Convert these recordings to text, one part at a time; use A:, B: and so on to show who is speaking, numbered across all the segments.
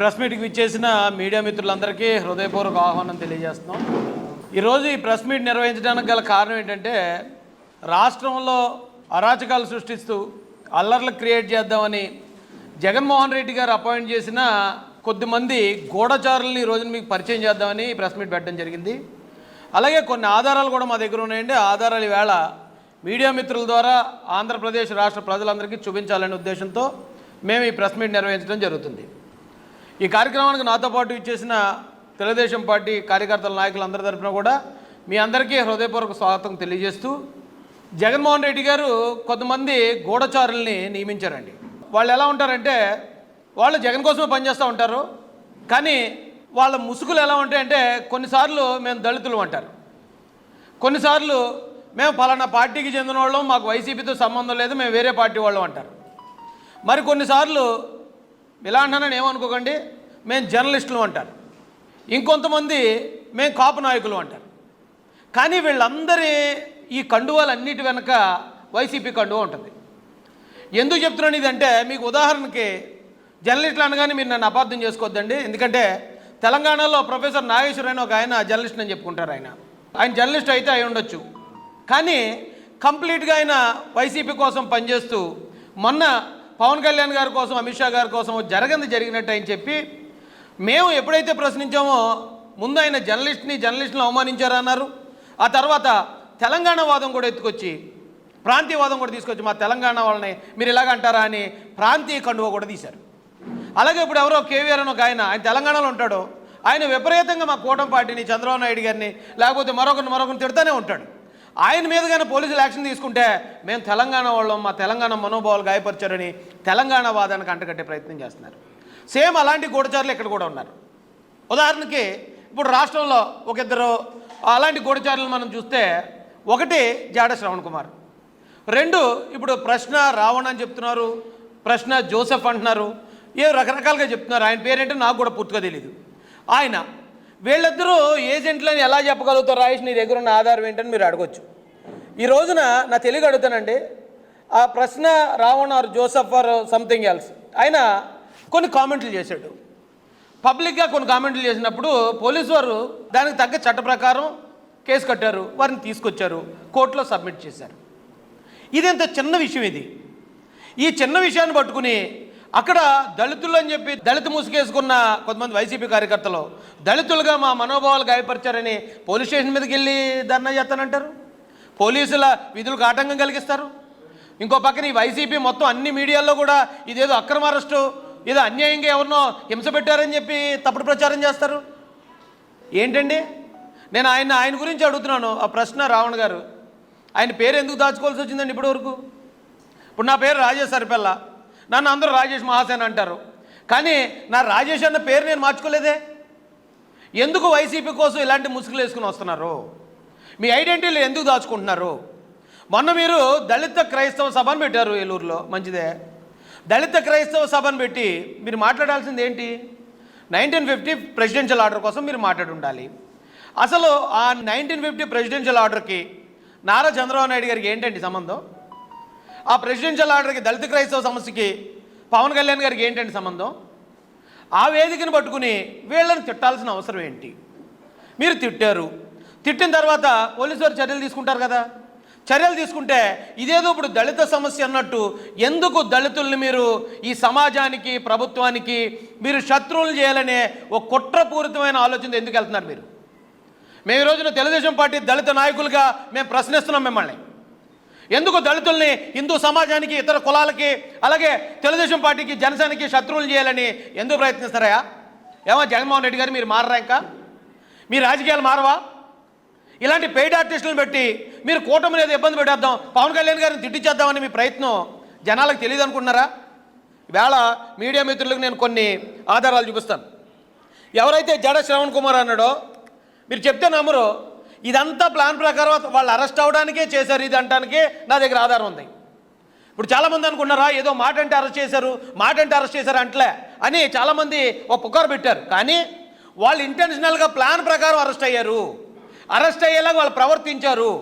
A: Press మీట్కి విచ్చేసిన media మిత్రులందరికీ హృదయపూర్వక ఆహ్వానం తెలియజేస్తున్నాం. ఈరోజు ఈ ప్రెస్ మీట్ నిర్వహించడానికి గల కారణం ఏంటంటే, రాష్ట్రంలో అరాచకాలు సృష్టిస్తూ అల్లర్లు క్రియేట్ చేద్దామని జగన్మోహన్ రెడ్డి గారు అపాయింట్ చేసిన కొద్దిమంది గూఢచారులని ఈరోజు మీకు పరిచయం చేద్దామని ప్రెస్ మీట్ పెట్టడం జరిగింది. అలాగే కొన్ని ఆధారాలు కూడా మా దగ్గర ఉన్నాయండి. ఆధారాలు ఈవేళ మీడియా మిత్రుల ద్వారా ఆంధ్రప్రదేశ్ రాష్ట్ర ప్రజలందరికీ చూపించాలనే ఉద్దేశంతో మేము ఈ ప్రెస్ మీట్ నిర్వహించడం జరుగుతుంది. ఈ కార్యక్రమానికి నాతో పాటు ఇచ్చేసిన తెలుగుదేశం పార్టీ కార్యకర్తల నాయకులందరి తరఫున కూడా మీ అందరికీ హృదయపూర్వక స్వాగతం తెలియజేస్తూ, జగన్మోహన్ రెడ్డి గారు కొంతమంది గూఢచారుల్ని నియమించారండి. వాళ్ళు ఎలా ఉంటారంటే, వాళ్ళు జగన్ కోసమే పనిచేస్తూ ఉంటారు. కానీ వాళ్ళ ముసుగులు ఎలా ఉంటాయంటే, కొన్నిసార్లు మేము దళితులు అంటారు, కొన్నిసార్లు మేము పలానా పార్టీకి చెందిన వాళ్ళం, మాకు వైసీపీతో సంబంధం లేదు, మేము వేరే పార్టీ వాళ్ళం అంటారు. మరి కొన్నిసార్లు ఇలా అంటానని ఏమనుకోకండి, మేము జర్నలిస్టులు అంటారు. ఇంకొంతమంది మేము కాపు నాయకులు అంటారు. కానీ వీళ్ళందరి ఈ కండువాలన్నిటి వెనక వైసీపీ కండువ ఉంటుంది. ఎందుకు చెప్తున్నాను ఇదంటే, మీకు ఉదాహరణకి జర్నలిస్టులు అనగానే మీరు నన్ను అపార్థం చేసుకోవద్దండి. ఎందుకంటే తెలంగాణలో ప్రొఫెసర్ నాగేశ్వర అని ఒక ఆయన జర్నలిస్ట్ అని చెప్పుకుంటారు. ఆయన జర్నలిస్ట్ అయితే అయి ఉండొచ్చు, కానీ కంప్లీట్గా ఆయన వైసీపీ కోసం పనిచేస్తూ మొన్న పవన్ కళ్యాణ్ గారి కోసం, అమిత్ షా గారి కోసం జరిగినట్టు ఆయన చెప్పి, మేము ఎప్పుడైతే ప్రశ్నించామో ముందు ఆయన జర్నలిస్టులను అవమానించారన్నారు. ఆ తర్వాత తెలంగాణ వాదం కూడా ఎత్తుకొచ్చి, ప్రాంతీయవాదం కూడా తీసుకొచ్చి మా తెలంగాణ వాళ్ళని మీరు ఇలాగ అంటారా అని ప్రాంతీయ కండువ కూడా తీశారు. అలాగే ఇప్పుడు ఎవరో కేవీఆర్ అని ఒక ఆయన తెలంగాణలో ఉంటాడు. ఆయన విపరీతంగా మా కూటమి పార్టీని, చంద్రబాబు నాయుడు గారిని, లేకపోతే మరొకరిని తిడుతూనే ఉంటాడు. ఆయన మీద కానీ పోలీసులు యాక్షన్ తీసుకుంటే మేము తెలంగాణ వాళ్ళం, మా తెలంగాణ మనోభావాలు గాయపరిచారని తెలంగాణ వాదానికి అంటగట్టే ప్రయత్నం చేస్తున్నారు. సేమ్ అలాంటి గూఢచారులు ఇక్కడ కూడా ఉన్నారు. ఉదాహరణకి ఇప్పుడు రాష్ట్రంలో ఒక ఇద్దరు అలాంటి గూఢచారులు మనం చూస్తే, ఒకటి జాడ శ్రవణ్ కుమార్, రెండు ఇప్పుడు ప్రశ్న రావణ్ అని చెప్తున్నారు, ప్రశ్న జోసెఫ్ అంటున్నారు, ఏ రకరకాలుగా చెప్తున్నారు. ఆయన పేరేంటో నాకు కూడా పూర్తిగా తెలియదు. ఆయన వీళ్ళిద్దరూ ఏజెంట్లని ఎలా చెప్పగలుగుతారు? రాయేష్, నీ దగ్గర ఉన్న ఆధారం ఏంటని మీరు అడగొచ్చు. ఈ రోజున నా తెలుగు అడుగుతానండి, ఆ ప్రశ్న Ravan or Joseph or something else ఆయన కొన్ని కామెంట్లు చేశాడు. పబ్లిక్గా కొన్ని కామెంట్లు చేసినప్పుడు పోలీసు వారు దానికి తగ్గ చట్ట ప్రకారం కేసు కట్టారు, వారిని తీసుకొచ్చారు, కోర్టులో సబ్మిట్ చేశారు. ఇదెంత చిన్న విషయం ఇది. ఈ చిన్న విషయాన్ని పట్టుకుని అక్కడ దళితులు అని చెప్పి దళిత ముసుగేసుకున్న కొంతమంది వైసీపీ కార్యకర్తలు దళితులుగా మా మనోభావాలు గాయపరిచారని పోలీస్ స్టేషన్ మీదకి వెళ్ళి ధర్నా చేస్తానంటారు. పోలీసుల విధులకు ఆటంకం కలిగిస్తారు. ఇంకో పక్కన ఈ వైసీపీ మొత్తం అన్ని మీడియాల్లో కూడా ఇదేదో అక్రమ అరెస్టు, ఏదో అన్యాయంగా ఎవరినో హింస పెట్టారని చెప్పి తప్పుడు ప్రచారం చేస్తారు. ఏంటండి, నేను ఆయన గురించి అడుగుతున్నాను. ఆ ప్రశ్న రావణ్ గారు, ఆయన పేరు ఎందుకు దాచుకోవాల్సి వచ్చిందండి ఇప్పటివరకు? ఇప్పుడు నా పేరు రాజేష్ సరిపెల్ల, నన్ను అందరూ రాజేష్ మహాసేన్ అంటారు. కానీ నా రాజేష్ అన్న పేరు నేను మార్చుకోలేదే. ఎందుకు వైసీపీ కోసం ఇలాంటి ముసుగులు వేసుకుని వస్తున్నారు? మీ ఐడెంటిటీలు ఎందుకు దాచుకుంటున్నారు? మొన్న మీరు దళిత క్రైస్తవ సభను పెట్టారు ఏలూరులో, మంచిదే. దళిత క్రైస్తవ సభను పెట్టి మీరు మాట్లాడాల్సింది ఏంటి? 1950 ప్రెసిడెన్షియల్ ఆర్డర్ కోసం మీరు మాట్లాడి ఉండాలి. అసలు ఆ 1950 ప్రెసిడెన్షియల్ ఆర్డర్కి నారా చంద్రబాబు నాయుడు గారికి ఏంటండి సంబంధం? ఆ ప్రెసిడెన్షియల్ ఆర్డర్కి దళిత క్రైస్తవ సమస్యకి పవన్ కళ్యాణ్ గారికి ఏంటండి సంబంధం? ఆ వేదికను పట్టుకుని వీళ్ళని తిట్టాల్సిన అవసరం ఏంటి? మీరు తిట్టారు, తిట్టిన తర్వాత పోలీసు వారు చర్యలు తీసుకుంటారు కదా. చర్యలు తీసుకుంటే ఇదేదో ఇప్పుడు దళిత సమస్య అన్నట్టు ఎందుకు దళితుల్ని మీరు ఈ సమాజానికి, ప్రభుత్వానికి మీరు శత్రువులు చేయాలనే ఒక కుట్రపూరితమైన ఆలోచన ఎందుకు వెళ్తున్నారు మీరు? మేము ఈ రోజున తెలుగుదేశం పార్టీ దళిత నాయకులుగా మేము ప్రశ్నిస్తున్నాం మిమ్మల్ని. ఎందుకు దళితుల్ని హిందూ సమాజానికి, ఇతర కులాలకి, అలాగే తెలుగుదేశం పార్టీకి, జనసేనకి శత్రువులు చేయాలని ఎందుకు ప్రయత్నిస్తారా? ఏమో జగన్మోహన్ రెడ్డి గారు, మీరు మారరా? ఇంకా మీ రాజకీయాలు మారవా? ఇలాంటి పెయిడ్ ఆర్టిస్టులను పెట్టి మీరు కూటమి మీద ఇబ్బంది పెట్టేద్దాం, పవన్ కళ్యాణ్ గారిని తిట్టించేద్దామని మీ ప్రయత్నం జనాలకు తెలియదు అనుకుంటున్నారా? ఈవేళ మీడియా మిత్రులకు నేను కొన్ని ఆధారాలు చూపిస్తాను. ఎవరైతే జడ శ్రవణ్ కుమార్ అన్నాడో మీరు చెప్తే నమ్మరు. ఇదంతా ప్లాన్ ప్రకారం వాళ్ళు అరెస్ట్ అవ్వడానికే చేశారు ఇది అంటానికి నా దగ్గర ఆధారం ఉంది. ఇప్పుడు చాలామంది అనుకున్నారా ఏదో మాట అంటే అరెస్ట్ చేశారు అంటలే అని చాలామంది ఒక పుకారు పెట్టారు. కానీ వాళ్ళు ఇంటెన్షనల్గా ప్లాన్ ప్రకారం అరెస్ట్ అయ్యారు, అరెస్ట్ అయ్యేలాగా వాళ్ళు ప్రవర్తించారు.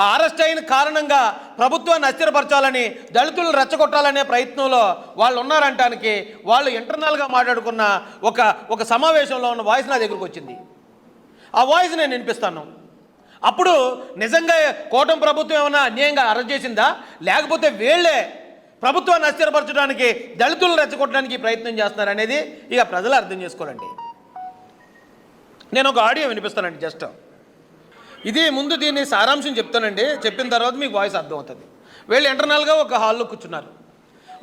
A: ఆ అరెస్ట్ అయిన కారణంగా ప్రభుత్వాన్ని అస్థిరపరచాలని, దళితులను రెచ్చగొట్టాలనే ప్రయత్నంలో వాళ్ళు ఉన్నారంటానికి వాళ్ళు ఇంటర్నల్గా మాట్లాడుకున్న ఒక సమావేశంలో ఉన్న వాయిస్ నా దగ్గరకు వచ్చింది. ఆ వాయిస్ నేను వినిపిస్తాను. అప్పుడు నిజంగా కూటమి ప్రభుత్వం ఏమైనా అన్యాయంగా అరెస్ట్ చేసిందా, లేకపోతే వీళ్ళే ప్రభుత్వాన్ని అస్థిరపరచడానికి, దళితులను రెచ్చగొట్టడానికి ప్రయత్నం చేస్తున్నారనేది ఇక ప్రజలు అర్థం చేసుకోవాలండి. నేను ఒక ఆడియో వినిపిస్తానండి. జస్ట్ ఇది ముందు దీన్ని సారాంశం చెప్తానండి. చెప్పిన తర్వాత మీకు వాయిస్ అర్థమవుతుంది. వీళ్ళు ఇంటర్నల్గా ఒక హాల్లో కూర్చున్నారు.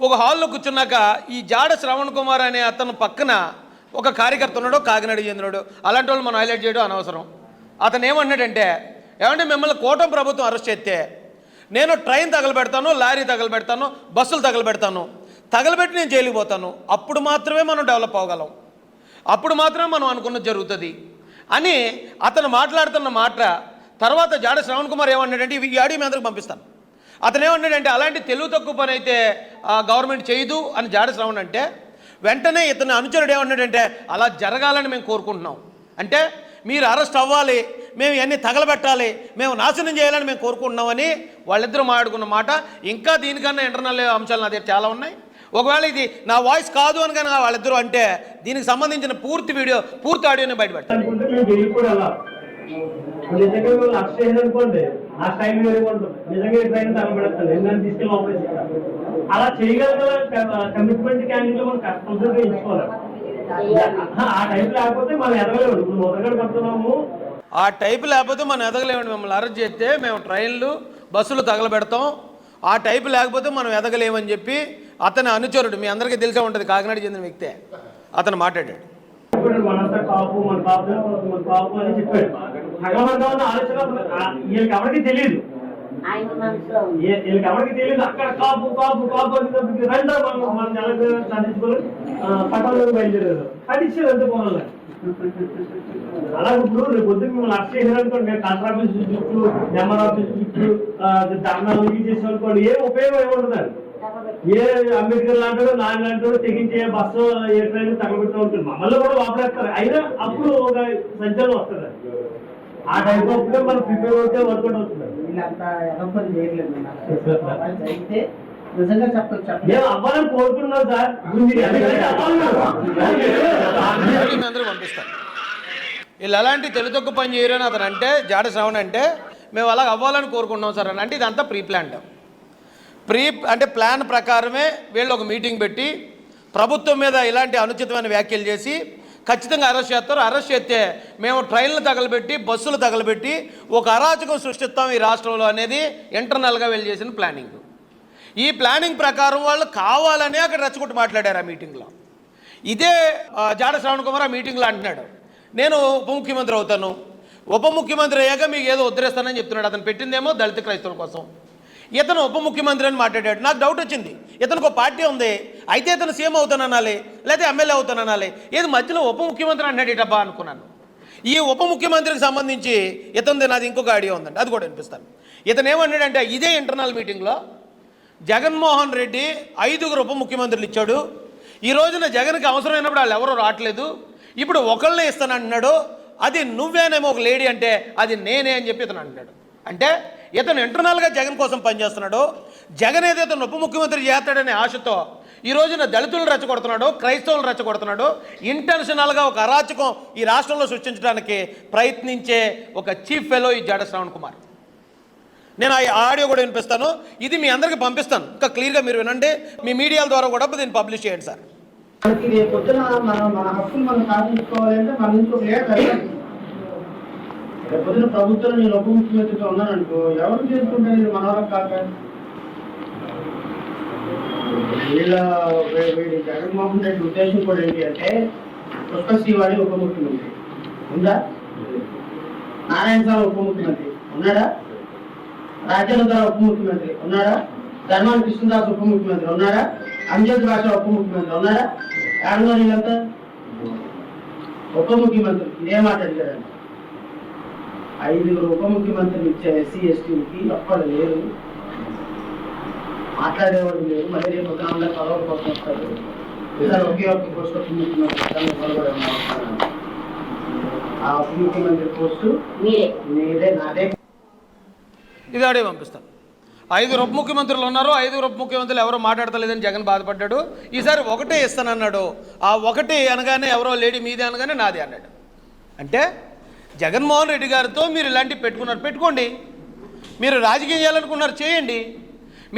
A: ఒక హాల్లో కూర్చున్నాక ఈ జాడ శ్రవణ్ కుమార్ అనే అతను పక్కన ఒక కార్యకర్త ఉన్నాడు, కాకినాడ చెందినాడు. అలాంటి వాళ్ళు మనం హైలైట్ చేయడం అనవసరం. అతను ఏమన్నాడంటే, ఏమంటే మిమ్మల్ని కూటమి ప్రభుత్వం అరెస్ట్ చేస్తే నేను ట్రైన్ తగలబెడతాను, లారీ తగలబెడతాను, బస్సులు తగలబెడతాను, తగలబెట్టి నేను జైలుకి పోతాను, అప్పుడు మాత్రమే మనం డెవలప్ అవ్వగలం, అప్పుడు మాత్రమే మనం అనుకున్నది జరుగుతుంది అని అతను మాట్లాడుతున్న మాట తర్వాత జాడ శ్రవణ్ కుమార్ ఏమన్నాడంటే, ఈ ఆడియో మీ అందరికి పంపిస్తాను. అతను ఏమన్నాడంటే, అలాంటి తెలుగు తక్కువ పని అయితే గవర్నమెంట్ చేయదు అని జాడ శ్రవణ్ అంటే, వెంటనే ఇతను అనుచరుడు ఏమన్నాడంటే, అలా జరగాలని మేము కోరుకుంటున్నాం. అంటే మీరు అరెస్ట్ అవ్వాలి, మేము ఇవన్నీ తగలబెట్టాలి, మేము నాశనం చేయాలని మేము కోరుకుంటున్నామని వాళ్ళిద్దరూ మాట్లాడుకున్న మాట. ఇంకా దీనికన్నా ఇంటర్నల్ అంశాలు నా దగ్గర చాలా ఉన్నాయి. ఒకవేళ ఇది నా వాయిస్ కాదు అని కనుక వాళ్ళిద్దరూ అంటే దీనికి సంబంధించిన పూర్తి వీడియో, పూర్తి ఆడియోని బయటపెట్టాలి.
B: అలా చేయగల కమిట్మెంట్ క్యాండిడేట్ మనం కంపల్సరీగా ఎంచుకోవాలి. ఆ టైప్ లేకపోతే మనం ఎదగలేము. ఇప్పుడు మొదలుగడ పడుతున్నాము,
A: ఆ టైపు లేకపోతే మనం ఎదగలేమండి. మిమ్మల్ని అరెస్ట్ చేస్తే మేము ట్రైన్లు, బస్సులు తగలబెడతాం. ఆ టైపు లేకపోతే మనం ఎదగలేమని చెప్పి అతని అనుచరుడు, మీ అందరికీ తెలిసే ఉంటుంది, కాకినాడ చెందిన వ్యక్తే, అతను మాట్లాడాడు.
B: మనంతా కాపు, మన కాపు అని చెప్పాడు. తగలబడ్డామన్న ఆలోచన వీళ్ళకి ఎవరికి తెలియదు, వీళ్ళకి ఎవరికి తెలియదు. అక్కడ కాపు కాపు కాపు అని రెండో మనం తెలంగాణ సాధించుకొని పట్టణంలో బయలుదేరారు. అది ఇచ్చేది ఎంత పోవాలి. అలాగే ఇప్పుడు రేపు పొద్దున్న మిమ్మల్ని అరెస్ట్ చేయాలనుకోండి, కలెక్టర్ ఆఫీస్ చుట్టూ, నెంబర్ ఆఫీస్ చుట్టూ ధర్నాలు చేసేవాళ్ళుకోండి, ఏం ఉపయోగం ఏముంటుంది. ఏ అంబేద్కర్ లాంటి నాన్న లాంటి తెగించే బస్సు, ఏ ట్రైన్ తగలబెట్టు ఉంటుంది. మమ్మల్ని కూడా వాపరేస్తారు. అయినా అప్పుడు ఒక సంచలనం వస్తుంది. ఆ టైప్ ఆఫ్ మనం ప్రిపేర్ అవుతే వర్కౌట్ అవుతుంది. మేము అవ్వాలని కోరుకున్నాం సార్.
A: అందరూ పంపిస్తాను. వీళ్ళు ఎలాంటి తెలుగు పని చేయరని అతను అంటే, జాడ శ్రవణ్ అంటే, మేము అలా అవ్వాలని కోరుకుంటున్నాం సార్ అని అంటే, ఇదంతా అంటే ప్లాన్ ప్రకారమే వీళ్ళు ఒక మీటింగ్ పెట్టి ప్రభుత్వం మీద ఇలాంటి అనుచితమైన వ్యాఖ్యలు చేసి ఖచ్చితంగా అరెస్ట్ చేస్తారు. అరెస్ట్ చేస్తే మేము ట్రైన్లు తగలబెట్టి, బస్సులు తగలబెట్టి ఒక అరాచకం సృష్టిస్తాం ఈ రాష్ట్రంలో అనేది ఇంటర్నల్గా వీళ్ళు చేసిన ప్లానింగ్. ఈ ప్లానింగ్ ప్రకారం వాళ్ళు కావాలనే అక్కడ రెచ్చగొట్టి మాట్లాడారు ఆ మీటింగ్లో. ఇదే జాడ శ్రవణ్ కుమార్ ఆ మీటింగ్లో అంటున్నాడు, నేను ఉప ముఖ్యమంత్రి అవుతాను, ఉప ముఖ్యమంత్రి అయ్యాక మీకు ఏదో ఉద్ధరిస్తానని చెప్తున్నాడు. అతను పెట్టిందేమో దళిత క్రైస్తవుల కోసం. ఇతను ఉప ముఖ్యమంత్రి అని మాట్లాడాడు. నాకు డౌట్ వచ్చింది, ఇతనికి ఒక పార్టీ ఉంది, అయితే ఇతను సీఎం అవుతాననాలి, లేకపోతే ఎమ్మెల్యే అవుతాననాలి, ఏది మధ్యలో ఉప ముఖ్యమంత్రి అన్నాడు ఇటబ్బా అనుకున్నాను. ఈ ఉప ముఖ్యమంత్రికి సంబంధించి ఇతనిది నాది ఇంకొక ఆడియో ఉందండి, అది కూడా వినిపిస్తాను. ఇతను ఏమన్నాడంటే, ఇదే ఇంటర్నల్ మీటింగ్లో జగన్మోహన్ రెడ్డి 5 ఉప ముఖ్యమంత్రులు ఇచ్చాడు. ఈ రోజున జగన్కి అవసరమైనప్పుడు వాళ్ళు ఎవరూ రావట్లేదు, ఇప్పుడు ఒకళ్ళనే ఇస్తానంటున్నాడు, అది నువ్వేనేమో ఒక లేడీ అంటే అది నేనే అని చెప్పి ఇతను అంటున్నాడు. అంటే ఇతను ఇంటర్నల్గా జగన్ కోసం పనిచేస్తున్నాడు. జగన్ ఏదైతే ఉప ముఖ్యమంత్రి చేస్తాడనే ఆశతో ఈ రోజున దళితులను రెచ్చగొడుతున్నాడు, క్రైస్తవులను రెచ్చగొడుతున్నాడు. ఇంటర్నేషనల్గా ఒక అరాచకం ఈ రాష్ట్రంలో సృష్టించడానికి ప్రయత్నించే ఒక చీఫ్ ఫెలో ఈ జాడ శ్రవణ్ కుమార్. నేను ఆ ఆడియో కూడా వినిపిస్తాను, ఇది మీ అందరికీ పంపిస్తాను, ఇంకా క్లియర్గా మీరు వినండి. మీ మీడియాల ద్వారా కూడా దీన్ని పబ్లిష్ చేయండి సార్.
C: పొద్దున మన హక్కులు మనం సాధించుకోవాలంటే మన నుంచి ఒక లేఖ పొద్దున ప్రభుత్వం నేను ఉప ముఖ్యమంత్రిగా ఉన్నాననుకో, ఎవరు చేసుకుంటారు మన వరకు కాక. వీళ్ళ జగన్మోహన్ రెడ్డి ఉద్దేశం కూడా ఏంటి అంటే, పుష్పశ్రీవాడి ఉప ముఖ్యమంత్రి ఉందా, నారాయణ స్వామి ఉప ముఖ్యమంత్రి ఉన్నాడా, రాజ్యాంగ ద్వారా ఉప ముఖ్యమంత్రి ఉన్నాడా, ధర్మాన కృష్ణదాస్ ఉప ముఖ్యమంత్రి ఉన్నాడా, అంజద్ భాష ఉప ముఖ్యమంత్రి ఉన్నాడా, ఏడన్నా వీళ్ళంతా ఉప ముఖ్యమంత్రి. ఇదే మాట్లాడతారండి. 5 ఉప ముఖ్యమంత్రులు ఇచ్చే ఎస్సీ ఎస్టీకి ఒక్కడు లేరు, మాట్లాడేవాడు లేరు. మళ్ళీ రేపు ఒక పదవుల కోసం వస్తారు. ఒకే ఒక్క పోస్ట్ ఉప ముఖ్యమంత్రి ఆ ఉప ముఖ్యమంత్రి పోస్టు మీదే, నాదే.
A: ఇది ఆడే పంపిస్తాను. 5 ఉప ముఖ్యమంత్రులు ఉన్నారు, 5 ఉప ముఖ్యమంత్రులు ఎవరో మాట్లాడతలేదని జగన్ బాధపడ్డాడు. ఈసారి ఒకటే ఇస్తానన్నాడు. ఆ ఒకటి అనగానే ఎవరో లేడీ మీదే అనగానే నాది అన్నాడు. అంటే జగన్మోహన్ రెడ్డి గారితో మీరు ఇలాంటివి పెట్టుకోండి. మీరు రాజకీయం చేయాలనుకున్నారు చేయండి.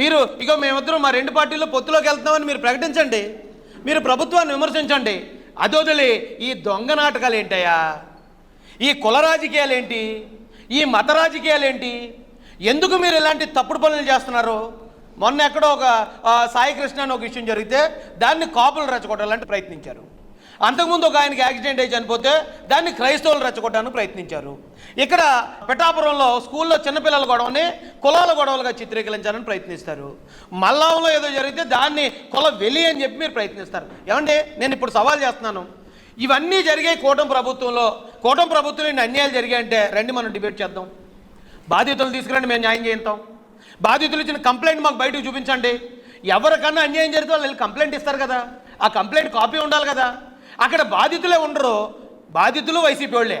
A: మీరు ఇక మేమిద్దరం మా 2 పార్టీల్లో పొత్తులోకి వెళ్తున్నామని మీరు ప్రకటించండి. మీరు ప్రభుత్వాన్ని విమర్శించండి. అది వదిలి ఈ దొంగ నాటకాలు ఏంటయ్యా, ఈ కుల రాజకీయాలు ఏంటి, ఈ మత రాజకీయాలు ఏంటి, ఎందుకు మీరు ఇలాంటి తప్పుడు పనులు చేస్తున్నారు? మొన్న ఎక్కడో ఒక సాయి కృష్ణ అని ఒక విషయం జరిగితే దాన్ని కాపులు రెచ్చగొట్టాలంటే ప్రయత్నించారు. అంతకుముందు ఒక ఆయనకి యాక్సిడెంట్ అయి చనిపోతే దాన్ని క్రైస్తవులు రెచ్చగొట్టడానికి ప్రయత్నించారు. ఇక్కడ పిఠాపురంలో స్కూల్లో చిన్నపిల్లల గొడవని కులాల గొడవలుగా చిత్రీకరించాలని ప్రయత్నిస్తారు. మల్లాంలో ఏదో జరిగితే దాన్ని కుల వెలి అని చెప్పి మీరు ప్రయత్నిస్తారు. ఏమండి, నేను ఇప్పుడు సవాల్ చేస్తున్నాను, ఇవన్నీ జరిగాయి కూటమి ప్రభుత్వంలో. కూటమి ప్రభుత్వంలో ఇన్ని అన్యాయాలు జరిగాయంటే రండి మనం డిబేట్ చేద్దాం. బాధితులు తీసుకురండి, మేము న్యాయం చేయిస్తాం. బాధితులు ఇచ్చిన కంప్లైంట్ మాకు బయటకు చూపించండి. ఎవరికన్నా అన్యాయం జరిగితే వాళ్ళు కంప్లైంట్ ఇస్తారు కదా, ఆ కంప్లైంట్ కాపీ ఉండాలి కదా. అక్కడ బాధితులే ఉండరు. బాధితులు వైసీపీ వాళ్ళే,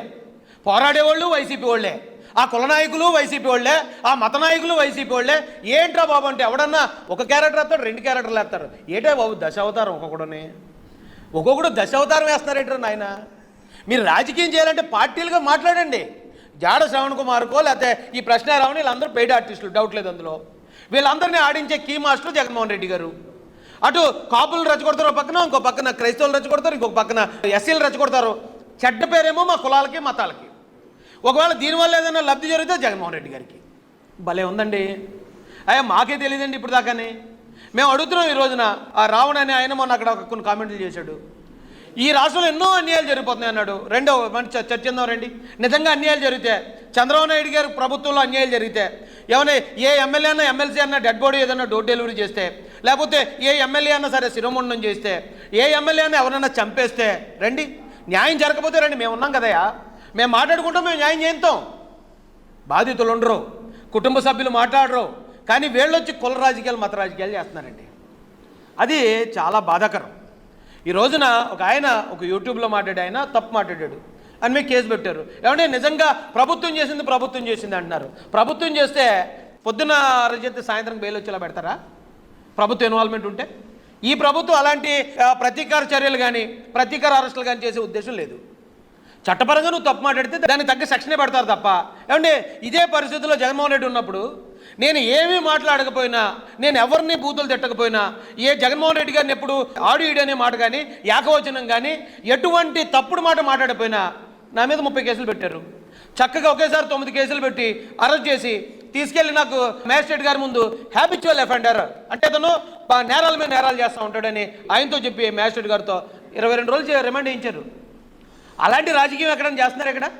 A: పోరాడేవాళ్ళు వైసీపీ వాళ్ళే, ఆ కుల నాయకులు వైసీపీ వాళ్ళే, ఆ మత నాయకులు వైసీపీ వాళ్ళే. ఏంట్రా బాబు అంటే ఎవడన్నా ఒక క్యారెక్టర్ వేస్తాడు, 2 క్యారెక్టర్లు వేస్తారు. ఏటే బాబు దశావతారం ఒక్కొక్కడు దశావతారం వేస్తున్నారేంటారు నాయన. మీరు రాజకీయం చేయాలంటే పార్టీలుగా మాట్లాడండి. జాడ శ్రవణ్ కుమార్కో లేకపోతే ఈ ప్రశ్నారావుని వీళ్ళందరూ పెయిడ్ ఆర్టిస్టులు, డౌట్ లేదు అందులో. వీళ్ళందరినీ ఆడించే కీ మాస్టర్ జగన్మోహన్ రెడ్డి గారు. అటు కాపులు రెచ్చగొడతారు పక్కన, ఇంకో పక్కన క్రైస్తవులు రెచ్చగొడతారు, ఇంకొక పక్కన ఎస్సీలు రెచ్చగొడతారు. చెడ్డ పేరేమో మా కులాలకి మతాలకి. ఒకవేళ దీనివల్ల ఏదైనా లబ్ధి జరిగితే జగన్మోహన్ రెడ్డి గారికి. భలే ఉందండి. అయ్యా మాకే తెలియదండి ఇప్పుడు దాకానే. మేము అడుగుతున్నాం. ఈ రోజున ఆ రావణ్ అనే ఆయన మొన్న అక్కడ కొన్ని కామెంట్లు చేశాడు. ఈ రాష్ట్రంలో ఎన్నో అన్యాయాలు జరిగిపోతున్నాయి అన్నాడు. రెండో మంచి చర్చిందాం రండి. నిజంగా అన్యాయాలు జరిగితే, చంద్రబాబు నాయుడు గారి ప్రభుత్వంలో అన్యాయాలు జరిగితే, ఏమైనా ఏ ఎమ్మెల్యే అన్నా ఎమ్మెల్సీ అన్నా డెడ్ బాడీ ఏదన్నా డోర్ డెలివరీ చేస్తే, లేకపోతే ఏ ఎమ్మెల్యే అన్నా సరే శిరోముండం చేస్తే, ఏ ఎమ్మెల్యే అన్నా ఎవరన్నా చంపేస్తే రండి. న్యాయం జరగకపోతే రండి, మేము ఉన్నాం కదయా, మేము మాట్లాడుకుంటాం, మేము న్యాయం చేయిస్తాం. బాధితులు ఉండరు, కుటుంబ సభ్యులు మాట్లాడరు. కానీ వీళ్ళొచ్చి కుల రాజకీయాలు మత రాజకీయాలు చేస్తున్నారండి. అది చాలా బాధాకరం. ఈ రోజున ఒక ఆయన ఒక యూట్యూబ్లో మాట్లాడే ఆయన తప్పు మాట్లాడాడు అని మీకు కేసు పెట్టారు. ఏమంటే నిజంగా ప్రభుత్వం చేసింది అంటున్నారు. ప్రభుత్వం చేస్తే పొద్దున్న అరచేస్తే సాయంత్రం బెయిల్ వచ్చేలా పెడతారా ప్రభుత్వ ఇన్వాల్వ్మెంట్ ఉంటే? ఈ ప్రభుత్వం అలాంటి ప్రతీకార చర్యలు కానీ ప్రతీకార అరెస్టులు కానీ చేసే ఉద్దేశం లేదు. చట్టపరంగా నువ్వు తప్పు మాట్లాడితే దానికి తగ్గ శిక్షనే పెడతారు తప్ప. ఏమంటే ఇదే పరిస్థితుల్లో జగన్మోహన్ రెడ్డి ఉన్నప్పుడు నేను ఏమీ మాట్లాడకపోయినా, నేను ఎవరిని బూతులు తిట్టకపోయినా, ఏ జగన్మోహన్ రెడ్డి గారిని ఎప్పుడు ఆడియో అనే మాట కానీ ఏకవచనం కానీ ఎటువంటి తప్పుడు మాట మాట్లాడకపోయినా నా మీద 30 కేసులు పెట్టారు. చక్కగా ఒకేసారి 9 కేసులు పెట్టి అరెస్ట్ చేసి తీసుకెళ్ళి నాకు మ్యాజిస్ట్రేట్ గారి ముందు హ్యాబిచువల్ అఫెండర్ అంటే అతను నేరాల మీద నేరాలు చేస్తూ ఉంటాడని ఆయనతో చెప్పి మ్యాజిస్ట్రేట్ గారితో 22 రోజులు రిమాండ్ చేయించారు. అలాంటి రాజకీయం ఎక్కడైనా చేస్తున్నారు?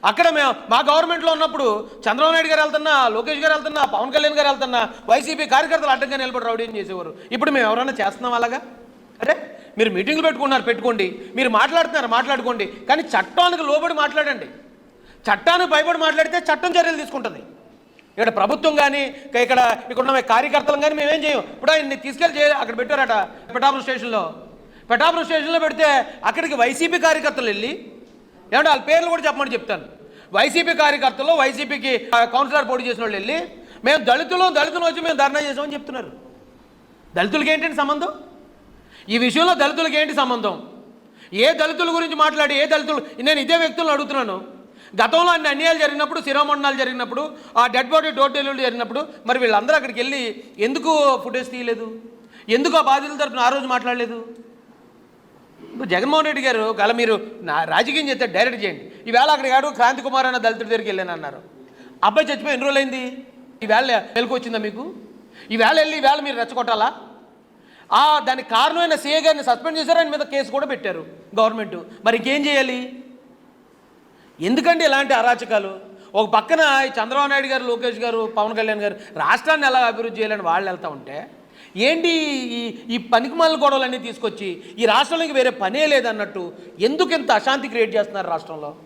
A: అక్కడ మేము మా గవర్నమెంట్లో ఉన్నప్పుడు చంద్రబాబు నాయుడు గారు వెళ్తున్నా, లోకేష్ గారు వెళ్తున్నా, పవన్ కళ్యాణ్ గారు వెళ్తున్నా వైసీపీ కార్యకర్తలు అడ్డంగా నిలబడి రౌడీని చేసేవారు. ఇప్పుడు మేము ఎవరైనా చేస్తున్నాం అలాగా? అరే మీరు మీటింగ్లు పెట్టుకోండి, మీరు మాట్లాడుకోండి, కానీ చట్టానికి లోబడి మాట్లాడండి. చట్టానికి భయపడి మాట్లాడితే చట్టం చర్యలు తీసుకుంటుంది. ఇక్కడ ప్రభుత్వం కానీ ఇక్కడ ఉన్న కార్యకర్తలు కానీ మేమేం చేయం. ఇప్పుడు ఆయన్ని తీసుకెళ్ళి అక్కడ పెట్టారట పిఠాపురం స్టేషన్లో పెడితే అక్కడికి వైసీపీ కార్యకర్తలు వెళ్ళి, ఏమంటే వాళ్ళ పేర్లు కూడా చెప్పమని చెప్తాను. వైసీపీ కార్యకర్తలు, వైసీపీకి కౌన్సిలర్ పోటీ చేసిన వాళ్ళు వెళ్ళి మేము దళితులు వచ్చి మేము ధర్నా చేసామని చెప్తున్నారు. దళితులకి ఏంటంటే సంబంధం? ఈ విషయంలో దళితులకి ఏంటి సంబంధం? ఏ దళితుల గురించి మాట్లాడి నేను ఇదే వ్యక్తులను అడుగుతున్నాను. గతంలో అన్ని అన్యాయాలు జరిగినప్పుడు, శిరోమండనాలు జరిగినప్పుడు, ఆ డెడ్ బాడీ డోర్ డెలివరీ జరిగినప్పుడు మరి వీళ్ళందరూ అక్కడికి వెళ్ళి ఎందుకు ఫుటేజ్ తీయలేదు? ఎందుకు ఆ బాధితుల తరపున ఆ రోజు మాట్లాడలేదు? ఇప్పుడు జగన్మోహన్ రెడ్డి గారు గల మీరు రాజకీయం చేస్తే డైరెక్ట్ చేయండి. ఈవేళ అక్కడికి ఆడు క్రాంతి కుమార్ అన్న దళితుడి దగ్గరికి వెళ్ళాను అన్నారు. అబ్బాయి చచ్చిపోయి ఎన్ని రోజులు అయింది? ఈవేళ వెలుగు వచ్చిందా మీకు? ఈవేళ మీరు రెచ్చగొట్టాలా? దానికి కారణమైన సీఏ గారిని సస్పెండ్ చేశారు, ఆయన మీద కేసు కూడా పెట్టారు గవర్నమెంట్. మరి ఇంకేం చేయాలి? ఎందుకంటే ఇలాంటి అరాచకాలు? ఒక పక్కన చంద్రబాబు నాయుడు గారు, లోకేష్ గారు, పవన్ కళ్యాణ్ గారు రాష్ట్రాన్ని ఎలా అభివృద్ధి చేయాలని వాళ్ళు వెళ్తూ ఉంటే ఏంటి ఈ పనికిమాల గొడవలన్నీ తీసుకొచ్చి ఈ రాష్ట్రంలోకి వేరే పనే లేదన్నట్టు ఎందుకు ఇంత అశాంతి క్రియేట్ చేస్తున్నారు రాష్ట్రంలో?